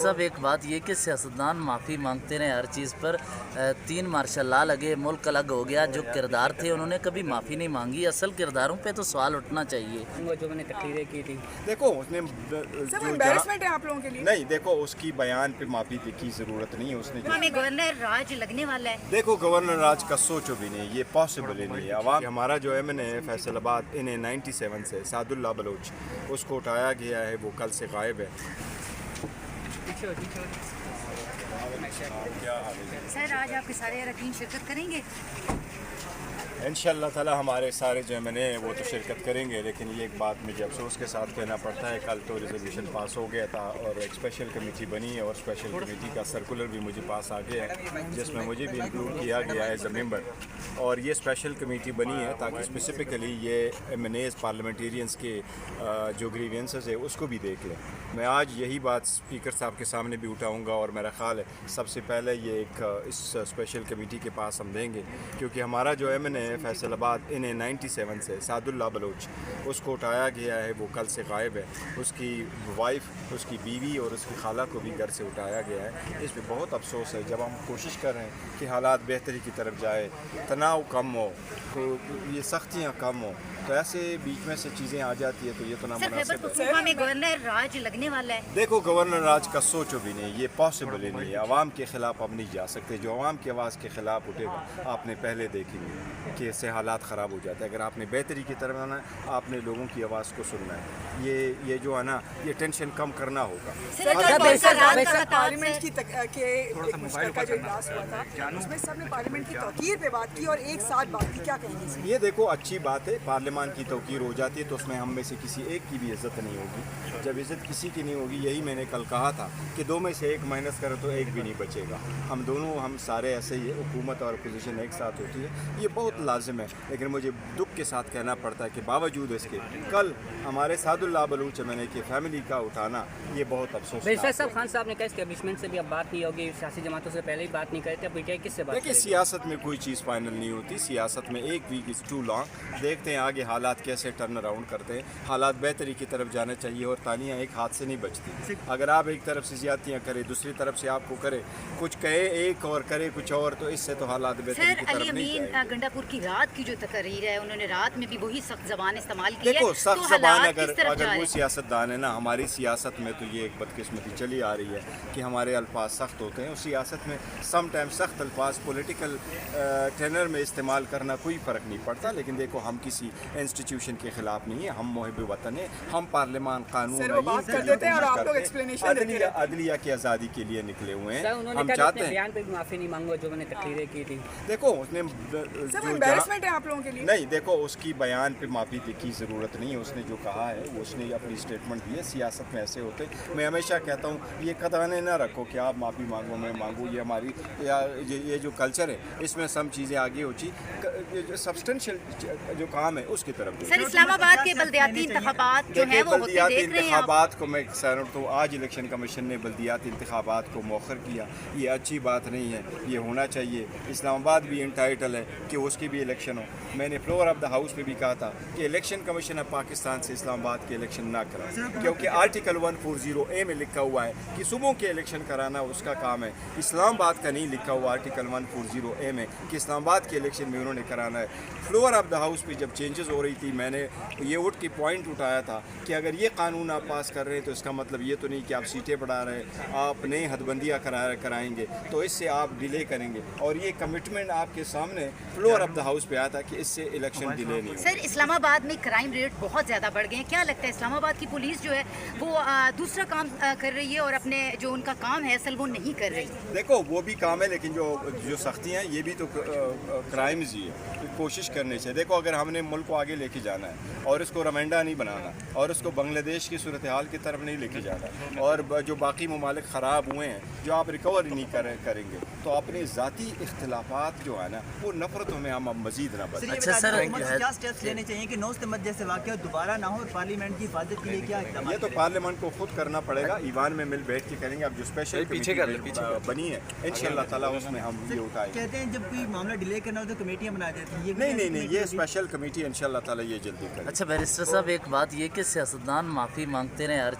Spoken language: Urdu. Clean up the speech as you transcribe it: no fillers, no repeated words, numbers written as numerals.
صاحب ایک بات یہ کہ سیاستدان معافی مانگتے رہے ہر چیز پر، 3 مارشل لا لگے، ملک الگ ہو گیا، جو کردار تھے انہوں نے کبھی معافی نہیں مانگی، اصل کرداروں پہ تو سوال اٹھنا چاہیے۔ وہ جو میں نے تقریریں کی تھی، دیکھو اس نے امبیرسمنٹ ہے آپ لوگوں کے لیے؟ نہیں، دیکھو اس کی بیان پہ معافی کی ضرورت نہیں ہے، اس نے ہمیں گورنر راج لگنے والا ہے۔ دیکھو گورنر راج کا سوچو بھی نہیں، یہ پاسبل ہی نہیں ہے۔ عوام ہمارا جو ایم این اے فیصل آباد انہیں 97 سے سعد اللہ بلوچ، اس کو اٹھایا گیا ہے، وہ کل سے غائب ہے۔ سر آج آپ کے سارے اراکین شرکت کریں گے؟ انشاءاللہ تعالی ہمارے سارے جو ایم این اے وہ تو شرکت کریں گے، لیکن یہ ایک بات مجھے افسوس کے ساتھ کہنا پڑتا ہے، کل تو ریزولوشن پاس ہو گیا تھا اور ایک اسپیشل کمیٹی بنی ہے، اور اسپیشل کمیٹی کا سرکولر بھی مجھے پاس آ گیا ہے، جس میں مجھے بھی انکلوڈ کیا گیا ہے ایز اے ممبر، اور یہ اسپیشل کمیٹی بنی ہے تاکہ اسپیسیفکلی یہ ایم این ایز پارلیمنٹیرینس کے جو گریوینسز ہے اس کو بھی دیکھ لیں۔ میں آج یہی بات اسپیکر صاحب کے سامنے بھی اٹھاؤں گا، اور میرا خیال ہے سب سے پہلے یہ ایک اس اسپیشل کمیٹی کے پاس ہم دیں گے، کیونکہ ہمارا جو ایم این اے فیصل آباد انہیں 97 سے سعد اللہ بلوچ، اس کو اٹھایا گیا ہے، وہ کل سے غائب ہے، اس کی وائف، اس کی بیوی اور اس کی خالہ کو بھی گھر سے اٹھایا گیا ہے۔ اس پہ بہت افسوس ہے، جب ہم کوشش کر رہے ہیں کہ حالات بہتری کی طرف جائے، تناؤ کم ہو، تو یہ سختیاں کم ہوں، تو ایسے بیچ میں سے چیزیں آ جاتی ہے، تو یہ تو سر خیبر نامناسب ہے۔ پختونخوا میں گورنر راج لگنے والا ہے۔ دیکھو گورنر راج کا سوچو بھی نہیں، یہ پاسبل ہی نہیں ہے۔ عوام کے خلاف اب نہیں جا سکتے، جو عوام کی آواز کے خلاف اٹھے گا، آپ نے پہلے دیکھی گی کہ اس سے حالات خراب ہو جاتے ہیں۔ اگر آپ نے بہتری کی طرف آنا ہے، آپ نے لوگوں کی آواز کو سننا ہے، یہ جو ہے نا، یہ ٹینشن کم کرنا ہوگا۔ پارلیمنٹ کے ایک مشترکہ جو اجلاس ہوا تھا، اس میں سب نے پارلیمنٹ کی توقیر پہ بات کی اور ایک ساتھ بات کی، کیا کہیں گے اس میں؟ یہ دیکھو اچھی بات ہے، پارلیمان کی توقیر ہو جاتی ہے تو اس میں ہم میں سے کسی ایک کی بھی عزت نہیں ہوگی۔ جب عزت کسی کی نہیں ہوگی، یہی میں نے کل کہا تھا کہ 2 میں سے 1 مائنس کرو تو 1 بھی نہیں بچے گا۔ ہم سارے ایسے ہی ہے، حکومت اور اپوزیشن ایک ساتھ ہوتی ہے، یہ بہت لازم ہے، لیکن مجھے دکھ کے ساتھ کہنا پڑتا ہے کہ باوجود اس کے کل ہمارے سعد اللہ بلوچ میں نے کہ فیملی کا اٹھانا یہ بہت افسوس ہے۔ بیشتر صاحب خان صاحب نے کہا اسٹیبلشمنٹ سے بھی اب بات نہیں ہوگی، سیاسی جماعتوں سے پہلے ہی بات نہیں کرتے، اب کیا کس سے بات دیکھیں کریں گے؟ سیاست میں کوئی چیز فائنل نہیں ہوتی، سیاست میں 1 ویک از ٹو لانگ، دیکھتے ہیں آگے حالات کیسے ٹرن اراؤنڈ کرتے ہیں۔ حالات بہتری کی طرف جانا چاہیے، اور تانیاں ایک ہاتھ سے نہیں بچتی۔ اگر آپ ایک طرف سے زیادتیاں کریں، دوسری طرف سے آپ کو کرے کچھ کہے ایک اور کرے کچھ اور، تو اس سے تو حالات بہتری سر کی علی طرف نہیں امین جائیں گے۔ گنڈا پور کی رات کی جو تقریر ہے، انہوں نے رات میں بھی وہی سخت زبان استعمال کی ہے، دیکھو تو سخت زبان حالات کس طرف جا اگر رہے وہ ہیں؟ سیاست دان ہے نا، ہماری سیاست میں تو یہ ایک بدقسمتی چلی آ رہی ہے کہ ہمارے الفاظ سخت ہوتے ہیں۔ اس سیاست میں سم ٹائم سخت الفاظ پولیٹیکل ٹینر میں استعمال کرنا کوئی فرق نہیں پڑتا، لیکن دیکھو ہم کسی انسٹیٹیوشن کے خلاف نہیں ہیں، ہم محب وطن ہیں، ہم پارلیمان قانون سر وہ بات کر دیتے ہیں اور آپ لوگ ایکسپلینیشن دیتے ہیں۔ عدلیہ کی آزادی کے لیے نکلے ہوئے سر ہیں، انہوں نے ہم کہا چاہتے اپنے ہیں۔ بیان پہ بھی معافی نہیں مانگو جو میں نے تقریریں کی تھی۔ دیکھو اس نے سر امبیرسمنٹ ہے آپ لوگوں کے لیے؟ نہیں، دیکھو اس کی بیان پہ معافی کی ضرورت نہیں ہے، اس نے جو کہا ہے وہ اس نے اپنی اسٹیٹمنٹ دی ہے۔ سیاست میں ایسے ہوتے، میں ہمیشہ کہتا ہوں یہ قدانے نہ رکھو کہ آپ معافی مانگو میں مانگوں، یہ ہماری یہ جو کلچر ہے اس میں سب چیزیں آگے ہوتی، جو سبسٹینشیل جو کام ہے اس کی طرف سر اسلام آباد کے بلدیاتی انتخابات جو ہیں وہ ہوتے بلدیاتی دیکھ رہے ہیں آپ؟ انتخابات کو میں سینٹ تو آج الیکشن کمیشن نے بلدیاتی انتخابات کو مؤخر کیا، یہ اچھی بات نہیں ہے، یہ ہونا چاہیے۔ اسلام آباد بھی انٹائٹل ہے کہ اس کی بھی الیکشن ہو۔ میں نے فلور آف دا ہاؤس پہ بھی کہا تھا کہ الیکشن کمیشن آف پاکستان سے اسلام آباد کے الیکشن نہ کرائے، کیونکہ آرٹیکل 140A میں لکھا ہوا ہے کہ صوبوں کے الیکشن کرانا اس کا کام ہے، اسلام آباد کا نہیں لکھا ہوا آرٹیکل 140A میں کہ اسلام آباد کے الیکشن میں انہوں نے کرانا ہے۔ فلور آف دا ہاؤس پہ جب چینجز ہو رہی تھی، میں نے یہ اٹھ کے پوائنٹ اٹھایا تھا کہ اگر یہ قانون آپ پاس کر رہے ہیں تو اس کا مطلب یہ تو نہیں کہ آپ سیٹیں بڑھا رہے ہیں، آپ نئی حد بندیاں کرائیں گے تو اس سے آپ ڈیلے کریں گے، اور یہ کمٹمنٹ آپ کے سامنے فلور آف دا ہاؤس پہ آیا تھا کہ اس سے الیکشن ڈیلے نہیں ہو۔ سر اسلام آباد میں کرائم ریٹ بہت زیادہ بڑھ گئے ہیں، کیا لگتا ہے اسلام آباد کی پولیس جو ہے وہ دوسرا کام کر رہی ہے اور اپنے جو ان کا کام ہے اصل وہ نہیں کر رہی؟ دیکھو وہ بھی کام ہے، لیکن جو سختیاں ہیں یہ بھی تو کرائمز ہی ہے، کوشش کرنی چاہیے۔ دیکھو اگر ہم نے ملک کو آگے لے کے جانا ہے اور اس کو رمینڈا نہیں بنانا اور اس کو بنگلہ دیش کی صورتحال کی طرف نہیں لے کے جانا، اور جو باقی ممالک خراب ہوئے ہیں جو آپ ریکور نہیں کریں گے، تو اپنے ذاتی اختلافات جو ہے نا وہ نفرتوں میں ہم اب مزید نہ بدلیں۔ اچھا سر، کیا اسٹیپس لینے چاہیے کہ 9 ستمبر جیسے واقعہ دوبارہ نہ ہو اور پارلیمنٹ کی حفاظت کے لیے کیا اقدامات؟ یہ تو پارلیمنٹ کو خود کرنا پڑے گا، ایوان میں مل بیٹھ کے کریں گے۔ اب جو اسپیشل کمیٹی بنی ہے انشاءاللہ تعالیٰ اس میں ہم یہ اٹھائیں گے۔ کہتے ہیں جب کوئی معاملہ ڈیلے کرنا ہو تو کمیٹیاں بنا دیتی ہیں، نہیں، یہ اسپیشل کمیٹی انشاءاللہ تعالیٰ یہ جلدی کرے گی۔ اچھا بیرسٹر صاحب ایک بات یہ کہ سیاستدان معافی مانگتے رہے ہر